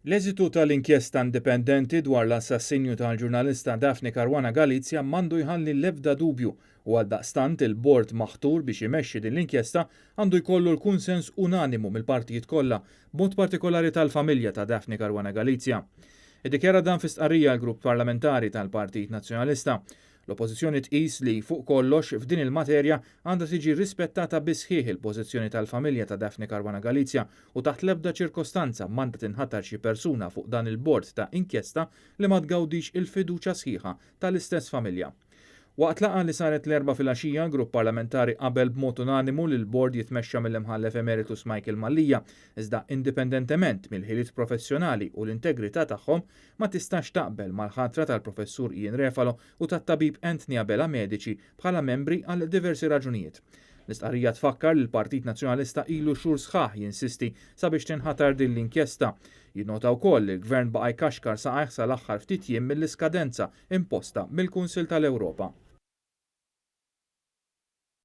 L-eżitu tal-inkjesta indipendenti dwar l-assassinju tal-ġurnalista Daphne Caruana Galizia m'għandu jħalli l-ebda dubju u għaldaqstant il-bord maħtur biex imexxi din l-inkjesta għandu jkollu l-kunsens unanimu mill-partijiet kollha, b'mod partikolari tal-familja ta' Daphne Caruana Galizia. Iddikjara dan fi stqarrija l-Grupp Parlamentari tal-Partit Nazzjonalista. L-Oppożizzjoni tqis li fuq kollox f'din il-materja għandha tiġi rispettata bisħieħ il-pożizzjoni tal-familja ta' Daphne Caruana Galizia u taħt l-ebda ċirkostanza m'għandha tinħatar xi persuna fuq dan il-bord ta' inkjesta li ma tgawdix il-fiduċja sħiħa tal-istess familja. Waqt laqgħa li saret l-4 filgħaxija, l-Grupp Parlamentari qabel b'mod unanimu li l-bord jitmexxa mill-imħallef Emeritus Michael Mallia, iżda indipendentement mill-ħiliet professjonali u l-integrità tagħhom ma tistax taqbel mal-ħatra tal-Professur Ian Refalo u tat-tabib Anthony Abela Medici bħala membri għal diversi raġunijiet. L-istqarrija tfakkar li l-Partit Nazzjonalista ilu xhur sħaħ jinsisti sabiex tinħatar din l-inkjesta. Jinnota wkoll li l-Gvern baqa' jkaxkar saqajh sal-aħħar ftit jiem mill-iskadenza imposta mill-Kunsill tal-Ewropa.